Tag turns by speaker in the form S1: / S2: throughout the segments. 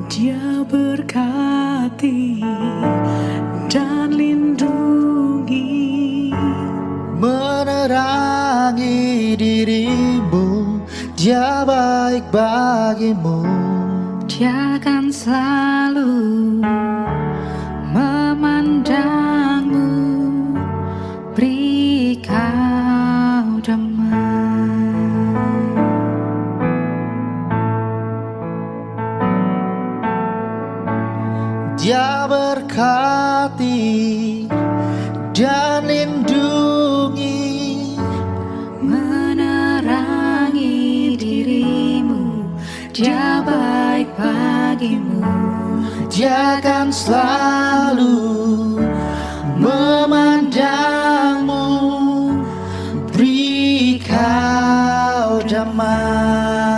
S1: Dia berkati dan lindungi,
S2: menerangi dirimu. Dia baik bagimu.
S1: Dia akan selalu memandangmu, beri kau damai.
S2: Dia berkati dan lindungi,
S1: menerangi dirimu. Dia baik bagimu.
S2: Dia akan selalu memandangmu, beri kau damai.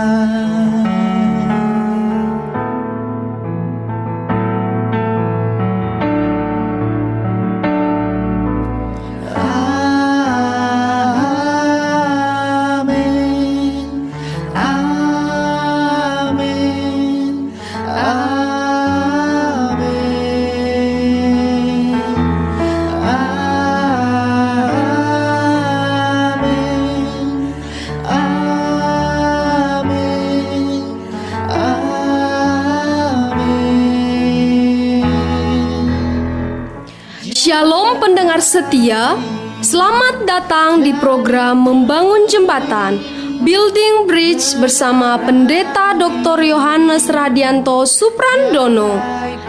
S3: Shalom pendengar setia, selamat datang di program Membangun Jembatan Building Bridge bersama Pendeta Dr. Yohanes Radianto Suprandono,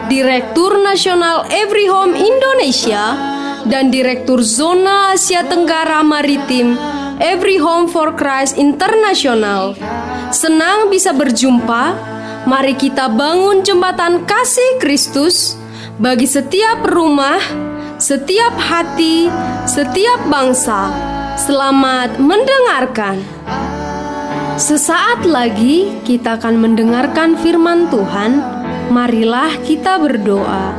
S3: Direktur Nasional Every Home Indonesia dan Direktur Zona Asia Tenggara Maritim Every Home for Christ International. Senang bisa berjumpa. Mari kita bangun jembatan kasih Kristus bagi setiap rumah, setiap hati, setiap bangsa. Selamat mendengarkan. Sesaat lagi kita akan mendengarkan firman Tuhan. Marilah kita berdoa.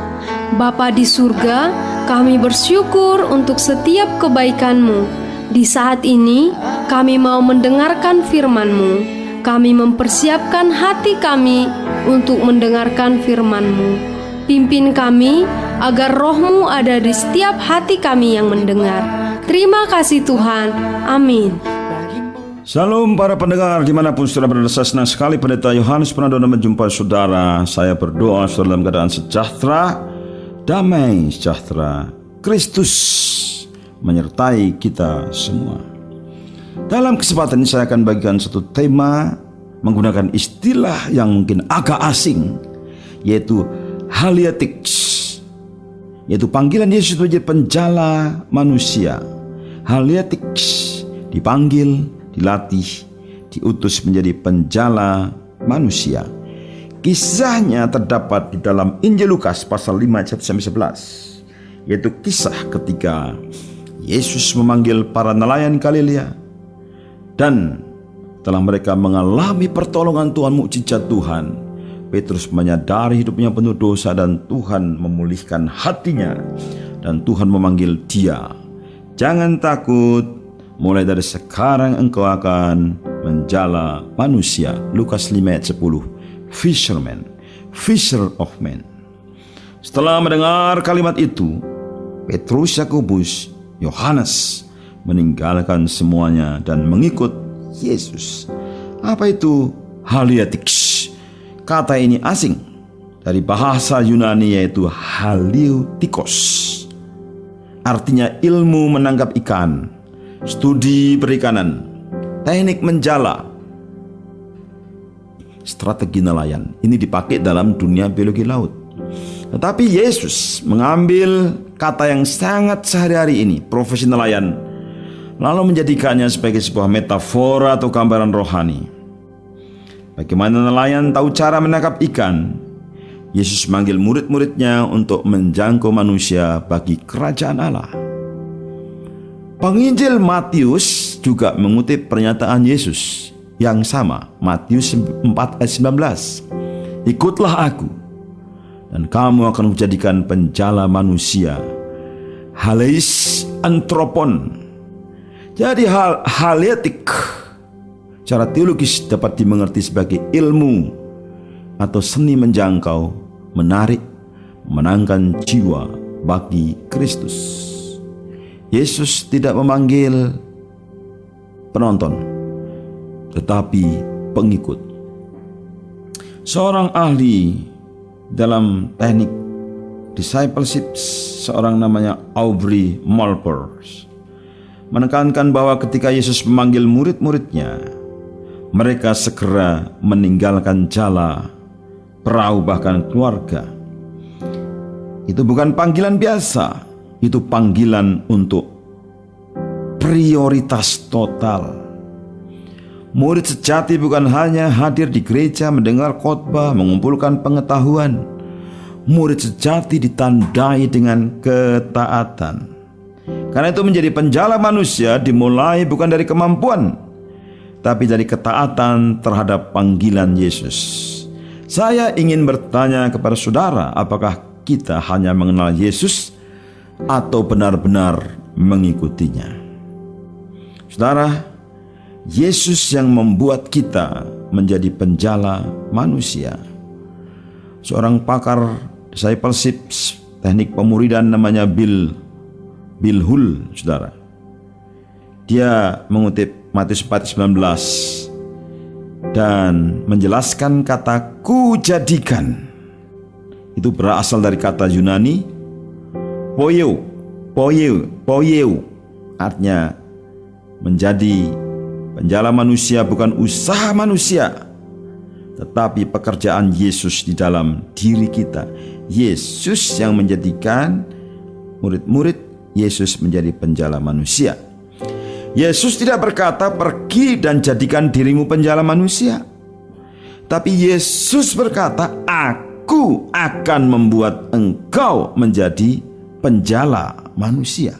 S3: Bapa di surga, kami bersyukur untuk setiap kebaikan-Mu. Di saat ini kami mau mendengarkan firman-Mu. Kami mempersiapkan hati kami untuk mendengarkan firman-Mu. Pimpin kami agar roh-Mu ada di setiap hati kami yang mendengar. Terima kasih Tuhan. Amin.
S4: Shalom para pendengar dimanapun saudara berada. Saya senang sekali Pendeta Yohanes Suprandono menjumpai saudara. Saya berdoa saudara dalam keadaan sejahtera, damai sejahtera. Kristus menyertai kita semua. Dalam kesempatan ini saya akan bagikan satu tema menggunakan istilah yang mungkin agak asing, yaitu Halietics, yaitu panggilan Yesus menjadi penjala manusia. Halietics, dipanggil, dilatih, diutus menjadi penjala manusia. Kisahnya terdapat di dalam Injil Lukas pasal 5 ayat 11, yaitu kisah ketika Yesus memanggil para nelayan Galilea dan telah mereka mengalami pertolongan Tuhan, mukjizat Tuhan. Petrus menyadari hidupnya penuh dosa dan Tuhan memulihkan hatinya dan Tuhan memanggil dia. Jangan takut, mulai dari sekarang engkau akan menjala manusia. Lukas 5 ayat 10. Fisherman, fisher of men. Setelah mendengar kalimat itu, Petrus, Yakobus, Yohanes meninggalkan semuanya dan mengikut Yesus. Apa itu Halietics? Kata ini asing dari bahasa Yunani, yaitu haliotikos. Artinya ilmu menangkap ikan, studi perikanan, teknik menjala, strategi nelayan. Ini dipakai dalam dunia biologi laut. Tetapi Yesus mengambil kata yang sangat sehari-hari ini, profesi nelayan, lalu menjadikannya sebagai sebuah metafora atau gambaran rohani. Bagaimana nelayan tahu cara menangkap ikan, Yesus memanggil murid-muridnya untuk menjangkau manusia bagi kerajaan Allah. Penginjil Matius juga mengutip pernyataan Yesus yang sama, Matius 4 ayat 19. Ikutlah aku, dan kamu akan menjadikan penjala manusia. Haleis antropon. Jadi halietik secara teologis dapat dimengerti sebagai ilmu atau seni menjangkau, menarik, memenangkan jiwa bagi Kristus. Yesus tidak memanggil penonton, tetapi pengikut. Seorang ahli dalam teknik discipleship, seorang namanya Aubrey Malpers, menekankan bahwa ketika Yesus memanggil murid-muridnya, mereka segera meninggalkan jala, perahu, bahkan keluarga. Itu bukan panggilan biasa, itu panggilan untuk prioritas total. Murid sejati bukan hanya hadir di gereja, mendengar khotbah, mengumpulkan pengetahuan. Murid sejati ditandai dengan ketaatan. Karena itu menjadi penjala manusia dimulai bukan dari kemampuan, tapi dari ketaatan terhadap panggilan Yesus. Saya ingin bertanya kepada saudara, apakah kita hanya mengenal Yesus atau benar-benar mengikutinya? Saudara, Yesus yang membuat kita menjadi penjala manusia. Seorang pakar discipleship, teknik pemuridan, namanya Bill Hull, saudara. Dia mengutip Matius 4:19 dan menjelaskan kata "kujadikan". Itu berasal dari kata Yunani poieu, artinya menjadi penjala manusia bukan usaha manusia, tetapi pekerjaan Yesus di dalam diri kita. Yesus yang menjadikan murid-murid, Yesus menjadi penjala manusia. Yesus tidak berkata, "Pergi dan jadikan dirimu penjala manusia." Tapi Yesus berkata, "Aku akan membuat engkau menjadi penjala manusia."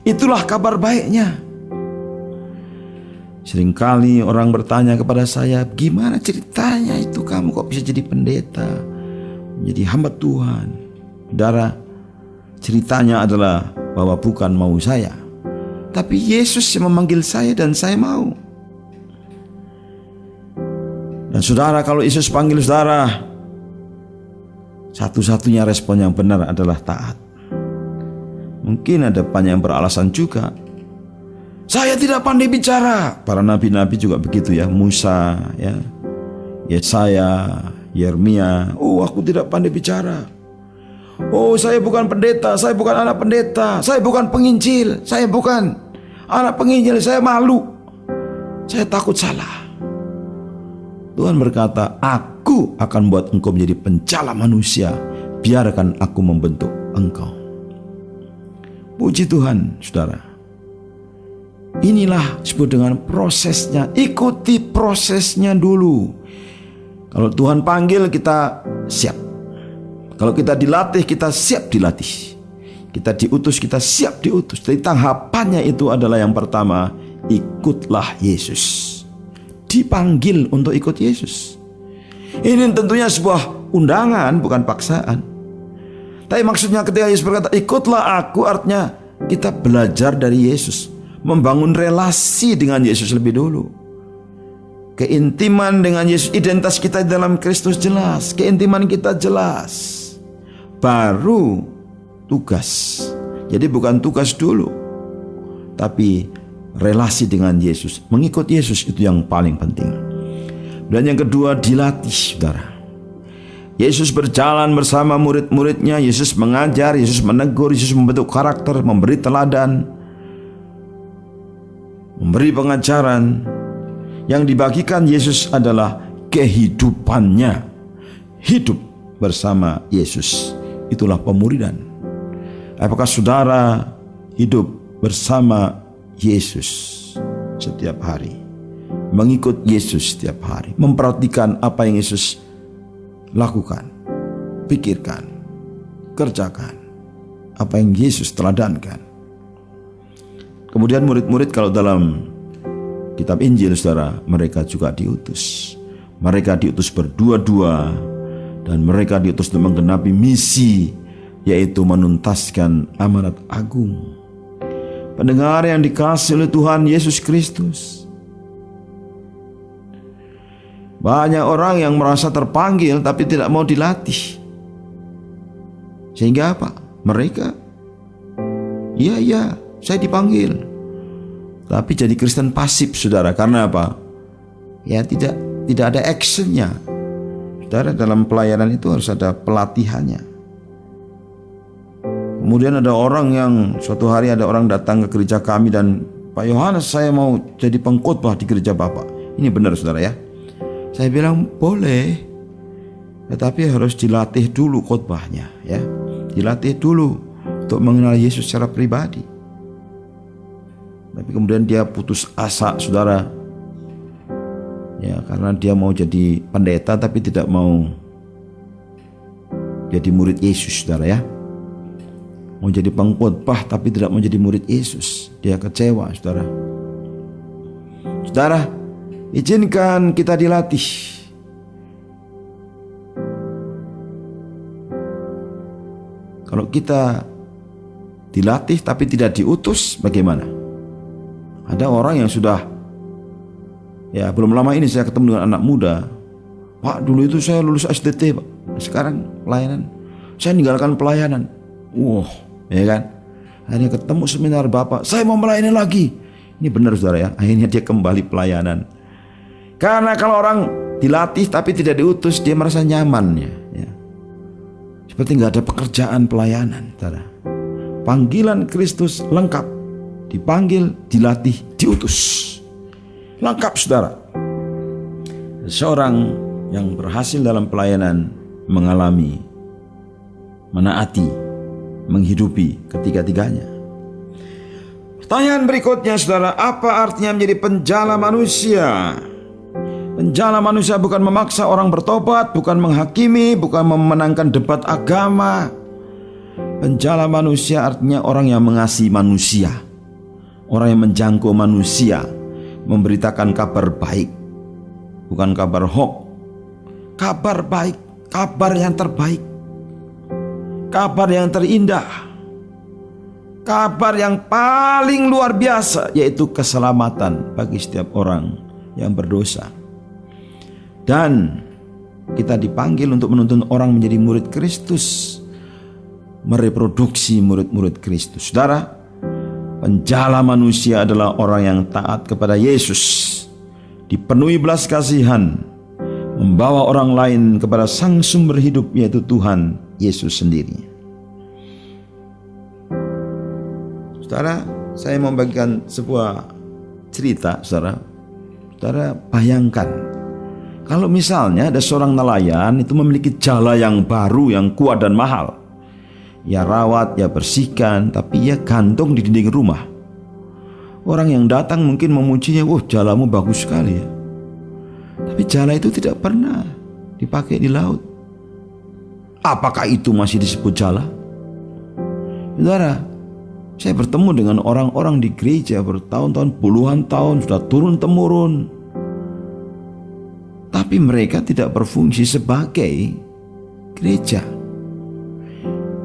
S4: Itulah kabar baiknya. Seringkali orang bertanya kepada saya, "Gimana ceritanya itu kamu kok bisa jadi pendeta, menjadi hamba Tuhan?" Saudara, ceritanya adalah bahwa bukan mau saya, tapi Yesus yang memanggil saya dan saya mau. Dan saudara, kalau Yesus panggil saudara, satu-satunya respon yang benar adalah taat. Mungkin ada banyak yang beralasan juga, "Saya tidak pandai bicara." Para nabi-nabi juga begitu ya, Musa, ya, Yesaya, Yeremia. "Oh, aku tidak pandai bicara. Oh, saya bukan pendeta, saya bukan anak pendeta, saya bukan penginjil, saya bukan anak penginjil, saya malu, saya takut salah." Tuhan berkata, "Aku akan buat engkau menjadi penjala manusia, biarkan aku membentuk engkau." Puji Tuhan, saudara. Inilah disebut dengan prosesnya. Ikuti prosesnya dulu. Kalau Tuhan panggil, kita siap. Kalau kita dilatih, kita siap dilatih. Kita diutus, kita siap diutus. Jadi tahapannya itu adalah yang pertama, ikutlah Yesus. Dipanggil untuk ikut Yesus. Ini tentunya sebuah undangan, bukan paksaan. Tapi maksudnya ketika Yesus berkata, "Ikutlah aku," artinya kita belajar dari Yesus, membangun relasi dengan Yesus lebih dulu. Keintiman dengan Yesus, identitas kita dalam Kristus jelas, keintiman kita jelas. Baru tugas. Jadi bukan tugas dulu, tapi relasi dengan Yesus, mengikut Yesus itu yang paling penting. Dan yang kedua, dilatih, saudara. Yesus berjalan bersama murid-muridnya, Yesus mengajar, Yesus menegur, Yesus membentuk karakter, memberi teladan, memberi pengajaran. Yang dibagikan Yesus adalah kehidupannya. Hidup bersama Yesus, itulah pemuridan. Apakah saudara hidup bersama Yesus setiap hari, mengikut Yesus setiap hari, memperhatikan apa yang Yesus lakukan, pikirkan, kerjakan, apa yang Yesus teladankan? Kemudian murid-murid, kalau dalam kitab Injil, saudara, mereka juga diutus. Mereka diutus berdua-dua, dan mereka diutus untuk menggenapi misi, yaitu menuntaskan amanat agung. Pendengar yang dikasihi oleh Tuhan Yesus Kristus, Banyak orang yang merasa terpanggil tapi tidak mau dilatih. Sehingga apa? Mereka, iya, saya dipanggil, tapi jadi Kristen pasif, saudara. Karena apa? Ya tidak ada actionnya. Saudara, dalam pelayanan itu harus ada pelatihannya. Kemudian ada orang yang suatu hari ada orang datang ke gereja kami dan, Pak Yohanes, saya mau jadi pengkhotbah di gereja Bapak. Ini benar, saudara ya. Saya bilang boleh, tetapi harus dilatih dulu khotbahnya, ya. Dilatih dulu untuk mengenal Yesus secara pribadi. Tapi kemudian dia putus asa, saudara. Ya, karena dia mau jadi pendeta tapi tidak mau jadi murid Yesus, saudara ya. Mau jadi pengkhotbah tapi tidak mau jadi murid Yesus. Dia kecewa, saudara. Saudara, izinkan kita dilatih. Kalau kita dilatih tapi tidak diutus, bagaimana? Ada orang yang sudah, ya belum lama ini saya ketemu dengan anak muda. Pak, dulu itu saya lulus SDT, Pak. Sekarang pelayanan. Saya meninggalkan pelayanan. Ya kan? Akhirnya ketemu seminar Bapak, saya mau melayani lagi. Ini benar, saudara ya. Akhirnya dia kembali pelayanan. Karena kalau orang dilatih tapi tidak diutus, dia merasa nyaman, ya. Seperti nggak ada pekerjaan pelayanan, saudara. Panggilan Kristus lengkap, dipanggil, dilatih, diutus, lengkap, saudara. Seorang yang berhasil dalam pelayanan mengalami, menaati, menghidupi ketiga-tiganya. Pertanyaan berikutnya, saudara, apa artinya menjadi penjala manusia? Penjala manusia bukan memaksa orang bertobat, bukan menghakimi, bukan memenangkan debat agama. Penjala manusia artinya orang yang mengasihi manusia, orang yang menjangkau manusia, memberitakan kabar baik, bukan kabar hoax. Kabar baik, kabar yang terbaik, kabar yang terindah, kabar yang paling luar biasa, yaitu keselamatan bagi setiap orang yang berdosa. Dan kita dipanggil untuk menuntun orang menjadi murid Kristus, mereproduksi murid-murid Kristus. Saudara, penjala manusia adalah orang yang taat kepada Yesus, dipenuhi belas kasihan, membawa orang lain kepada sang sumber hidup, yaitu Tuhan Yesus sendiri. Saudara, saya membagikan sebuah cerita, saudara. Saudara, bayangkan kalau misalnya ada seorang nelayan itu memiliki jala yang baru, yang kuat dan mahal. Ya rawat, ya bersihkan, tapi ya gantung di dinding rumah. Orang yang datang mungkin memujinya, wah jalamu bagus sekali ya. Tapi jala itu tidak pernah dipakai di laut. Apakah itu masih disebut jala? Saudara, saya bertemu dengan orang-orang di gereja bertahun-tahun, puluhan tahun, sudah turun-temurun. Tapi mereka tidak berfungsi sebagai gereja.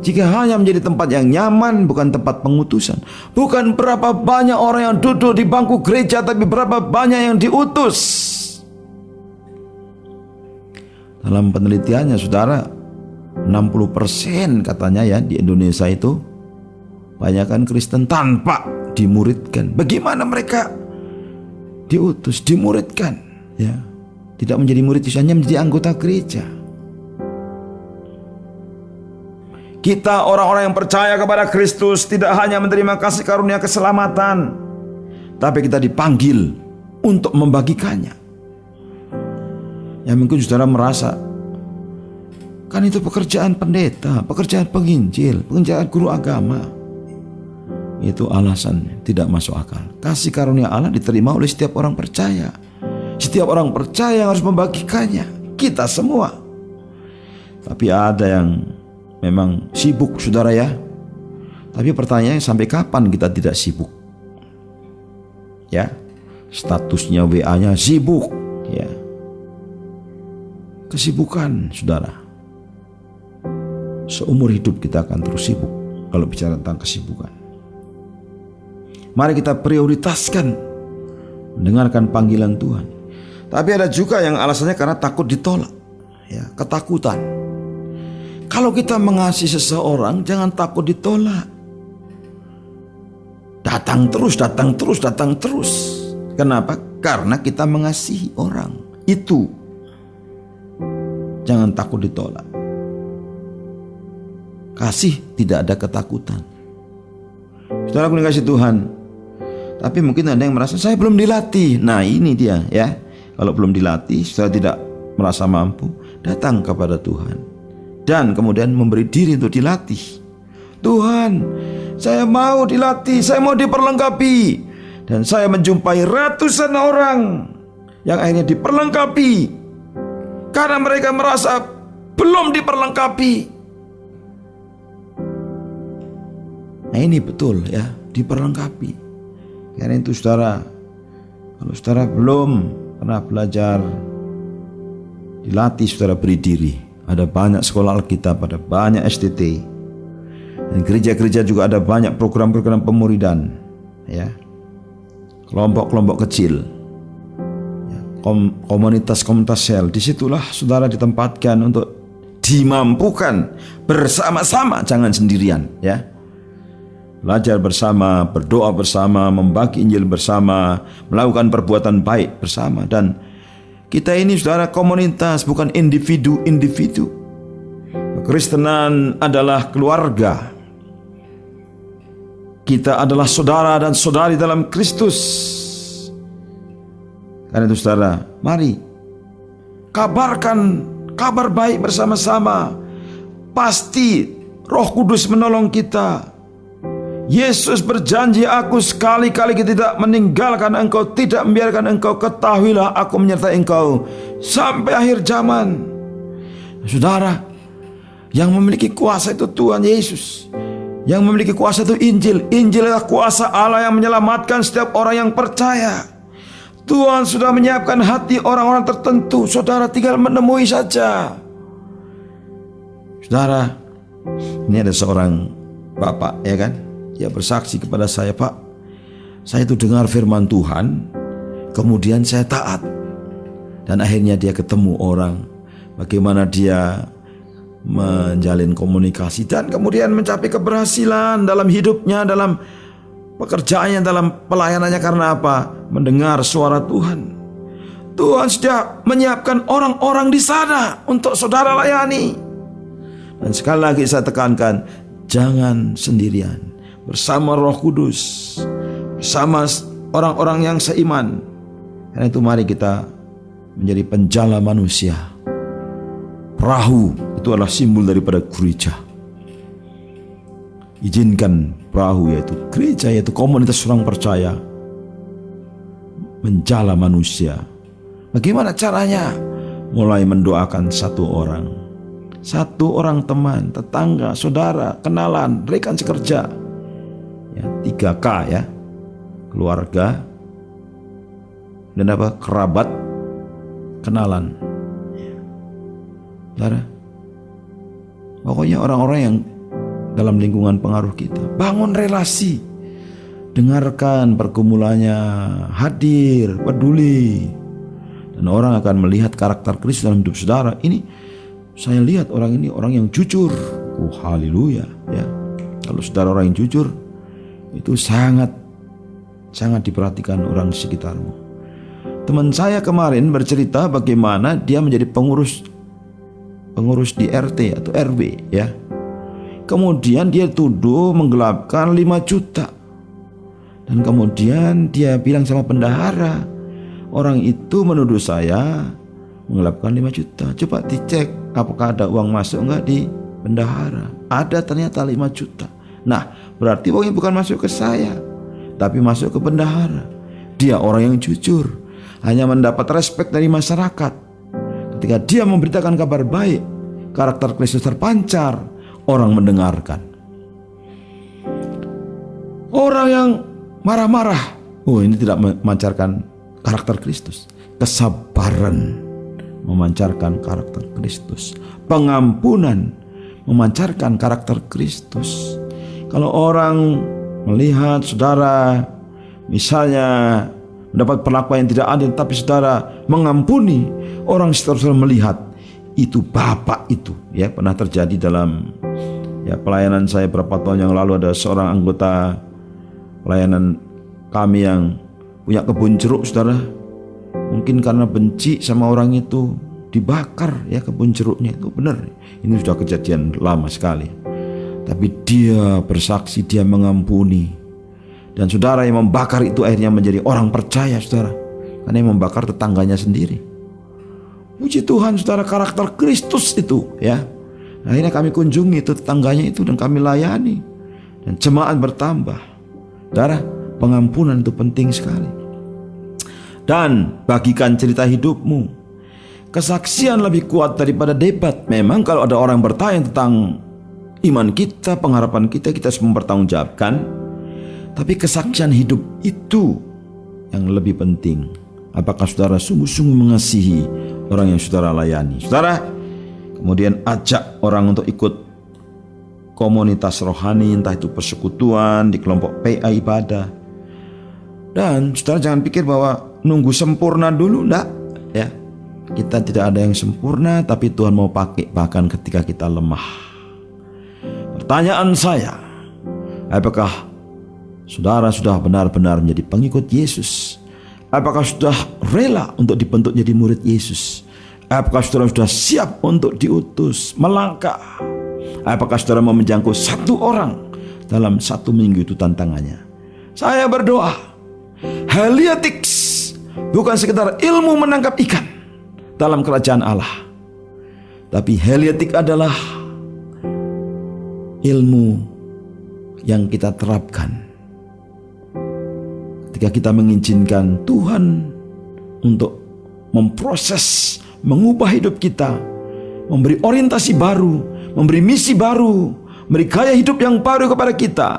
S4: Jika hanya menjadi tempat yang nyaman, bukan tempat pengutusan. Bukan berapa banyak orang yang duduk di bangku gereja, tapi berapa banyak yang diutus. Dalam penelitiannya, saudara, 60% katanya ya di Indonesia itu banyakkan Kristen tanpa dimuridkan. Bagaimana mereka diutus, dimuridkan, ya? Tidak menjadi murid, hanya menjadi anggota gereja. Kita orang-orang yang percaya kepada Kristus tidak hanya menerima kasih karunia keselamatan, tapi kita dipanggil untuk membagikannya. Ya mungkin saudara merasa, kan itu pekerjaan pendeta, pekerjaan penginjil, pekerjaan guru agama. Itu alasan tidak masuk akal. Kasih karunia Allah diterima oleh setiap orang percaya. Setiap orang percaya harus membagikannya, kita semua. Tapi ada yang memang sibuk, saudara ya. Tapi pertanyaannya, sampai kapan kita tidak sibuk? Ya, statusnya WA-nya sibuk, ya. Kesibukan, saudara. Seumur hidup kita akan terus sibuk kalau bicara tentang kesibukan. Mari kita prioritaskan mendengarkan panggilan Tuhan. Tapi ada juga yang alasannya karena takut ditolak, ya, ketakutan. Kalau kita mengasihi seseorang, jangan takut ditolak. Datang terus, datang terus, datang terus. Kenapa? Karena kita mengasihi orang itu. Jangan takut ditolak. Kasih tidak ada ketakutan. Saudara aku dikasih Tuhan. Tapi mungkin ada yang merasa saya belum dilatih. Nah ini dia ya. Kalau belum dilatih, saudara tidak merasa mampu, datang kepada Tuhan. Dan kemudian memberi diri untuk dilatih. Tuhan, saya mau dilatih, saya mau diperlengkapi. Dan saya menjumpai ratusan orang yang akhirnya diperlengkapi. Karena mereka merasa belum diperlengkapi. Nah ini betul ya, diperlengkapi. Karena itu saudara, kalau saudara belum pernah belajar, dilatih, saudara beri diri. Ada banyak sekolah Alkitab, ada banyak STT. Dan gereja-gereja juga ada banyak program-program pemuridan, ya, kelompok-kelompok kecil, ya, komunitas-komunitas sel. Disitulah saudara ditempatkan untuk dimampukan bersama-sama, jangan sendirian, ya. Belajar bersama, berdoa bersama, membagi Injil bersama, melakukan perbuatan baik bersama. Dan kita ini saudara komunitas, bukan individu-individu. Kekristenan adalah keluarga. Kita adalah saudara dan saudari dalam Kristus. Karena itu saudara, mari kabarkan kabar baik bersama-sama. Pasti Roh Kudus menolong kita. Yesus berjanji, aku sekali-kali tidak meninggalkan engkau, tidak membiarkan engkau. Ketahuilah aku menyertai engkau sampai akhir zaman. Saudara, yang memiliki kuasa itu Tuhan Yesus. Yang memiliki kuasa itu Injil. Injil adalah kuasa Allah yang menyelamatkan setiap orang yang percaya. Tuhan sudah menyiapkan hati orang-orang tertentu. Saudara tinggal menemui saja. Saudara, ini ada seorang bapak, ya kan? Dia bersaksi kepada saya, Pak, saya itu dengar firman Tuhan, kemudian saya taat. Dan akhirnya dia ketemu orang, bagaimana dia menjalin komunikasi, dan kemudian mencapai keberhasilan dalam hidupnya, dalam pekerjaannya, dalam pelayanannya. Karena apa? Mendengar suara Tuhan. Tuhan sudah menyiapkan orang-orang di sana untuk saudara layani. Dan sekali lagi saya tekankan, jangan sendirian. Bersama Roh Kudus, bersama orang-orang yang seiman. Karena itu mari kita menjadi penjala manusia. Perahu itu adalah simbol daripada gereja. Izinkan perahu, yaitu gereja, yaitu komunitas orang percaya, menjala manusia. Bagaimana caranya? Mulai mendoakan satu orang teman, tetangga, saudara, kenalan, rekan sekerja. Ya, 3K ya, keluarga, dan apa, kerabat, kenalan. Saudara, pokoknya orang-orang yang dalam lingkungan pengaruh kita, bangun relasi, dengarkan pergumulannya, hadir, peduli, dan orang akan melihat karakter Kristus dalam hidup saudara. Ini saya lihat orang ini orang yang jujur. Oh haleluya ya. Kalau saudara orang yang jujur, itu sangat diperhatikan orang di sekitarmu. Teman saya kemarin bercerita bagaimana dia menjadi pengurus di RT atau RW ya. Kemudian dia tuduh menggelapkan 5 juta. Dan kemudian dia bilang sama bendahara, orang itu menuduh saya menggelapkan 5 juta. Coba dicek apakah ada uang masuk enggak di bendahara. Ada ternyata 5 juta. Nah, berarti uangnya bukan masuk ke saya, tapi masuk ke bendahara. Dia orang yang jujur, hanya mendapat respek dari masyarakat. Ketika dia memberitakan kabar baik, karakter Kristus terpancar, orang mendengarkan. Orang yang marah-marah, oh ini tidak memancarkan karakter Kristus. Kesabaran memancarkan karakter Kristus. Pengampunan memancarkan karakter Kristus. Kalau orang melihat saudara misalnya mendapat perlakuan yang tidak adil, tapi saudara mengampuni orang saudara melihat itu Bapak itu. Ya, pernah terjadi dalam pelayanan saya beberapa tahun yang lalu. Ada seorang anggota pelayanan kami yang punya kebun jeruk, saudara. Mungkin karena benci sama orang itu dibakar kebun jeruknya. Itu benar, ini sudah kejadian lama sekali. Tapi dia bersaksi, dia mengampuni. Dan saudara, yang membakar itu akhirnya menjadi orang percaya, saudara, karena yang membakar tetangganya sendiri. Puji Tuhan, saudara, karakter Kristus itu ya. Akhirnya kami kunjungi itu tetangganya itu dan kami layani, dan jemaat bertambah. Saudara, pengampunan itu penting sekali. Dan bagikan cerita hidupmu. Kesaksian lebih kuat daripada debat. Memang kalau ada orang bertanya tentang iman kita, pengharapan kita, kita harus mempertanggungjawabkan. Tapi kesaksian hidup itu yang lebih penting. Apakah saudara sungguh-sungguh mengasihi orang yang saudara layani? Saudara, kemudian ajak orang untuk ikut komunitas rohani, entah itu persekutuan, di kelompok PA ibadah. Dan saudara jangan pikir bahwa nunggu sempurna dulu, enggak ya. Kita tidak ada yang sempurna, tapi Tuhan mau pakai bahkan ketika kita lemah. Pertanyaan saya, apakah saudara sudah benar-benar menjadi pengikut Yesus? Apakah sudah rela untuk dibentuk jadi murid Yesus? Apakah saudara sudah siap untuk diutus melangkah? Apakah saudara mau menjangkau satu orang dalam 1 minggu? Itu tantangannya. Saya berdoa, Heliatics bukan sekedar ilmu menangkap ikan dalam kerajaan Allah, tapi heliotik adalah ilmu yang kita terapkan ketika kita mengizinkan Tuhan untuk memproses, mengubah hidup kita, memberi orientasi baru, memberi misi baru, memberi gaya hidup yang baru kepada kita.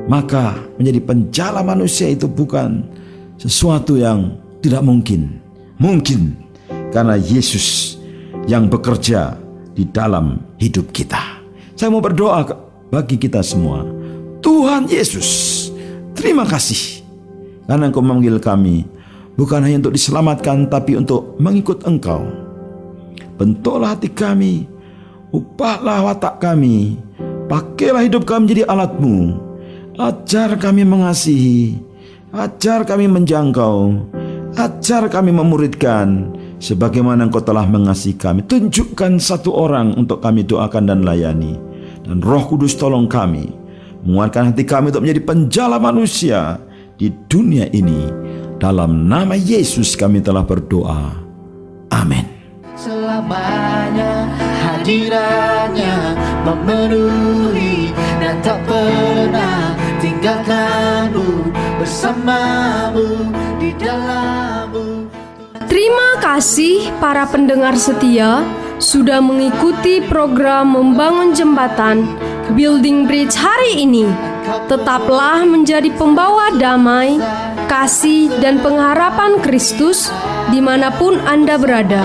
S4: Maka menjadi penjala manusia itu bukan sesuatu yang tidak mungkin. Mungkin karena Yesus yang bekerja di dalam hidup kita. Saya mau berdoa bagi kita semua. Tuhan Yesus, terima kasih karena Engkau memanggil kami bukan hanya untuk diselamatkan, tapi untuk mengikut Engkau. Bentuklah hati kami, ubahlah watak kami, pakailah hidup kami menjadi alat-Mu. Ajar kami mengasihi, ajar kami menjangkau, ajar kami memuridkan sebagaimana Engkau telah mengasihi kami. Tunjukkan satu orang untuk kami doakan dan layani. Dan Roh Kudus tolong kami, menguatkan hati kami untuk menjadi penjala manusia di dunia ini. Dalam nama Yesus kami telah berdoa. Amin.
S2: Selamanya hadirannya memenuhi dan tak pernah tinggalkanmu, bersamamu di dalammu.
S3: Terima kasih para pendengar setia sudah mengikuti program Membangun Jembatan Building Bridge hari ini. Tetaplah menjadi pembawa damai, kasih, dan pengharapan Kristus dimanapun Anda berada.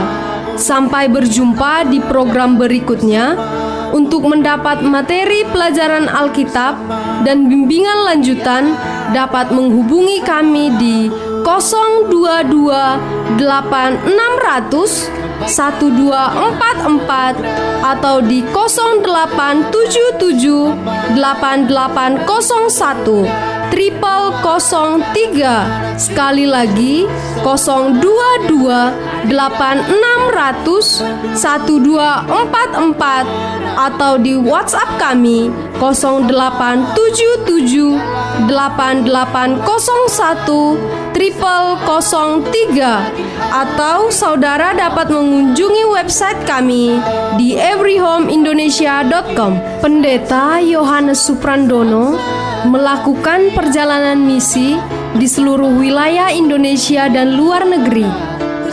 S3: Sampai berjumpa di program berikutnya. Untuk mendapat materi pelajaran Alkitab dan bimbingan lanjutan, dapat menghubungi kami di 022 8600 1244 atau di 0877 8801 0003. Sekali lagi 022 8600 1244 atau di WhatsApp kami 0877 8801 0003 atau saudara dapat mengunjungi website kami di everyhomeindonesia.com. Pendeta Yohanes Suprandono melakukan perjalanan misi di seluruh wilayah Indonesia dan luar negeri.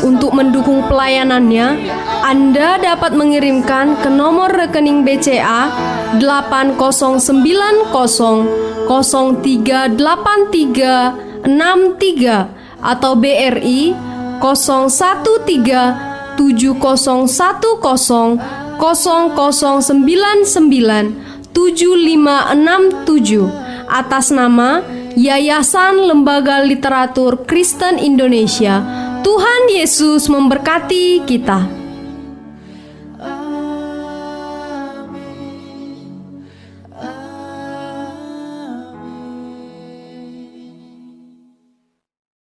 S3: Untuk mendukung pelayanannya, Anda dapat mengirimkan ke nomor rekening BCA 8090 038363 atau BRI 013 7010 0099 7567 atas nama Yayasan Lembaga Literatur Kristen Indonesia. Tuhan Yesus memberkati kita.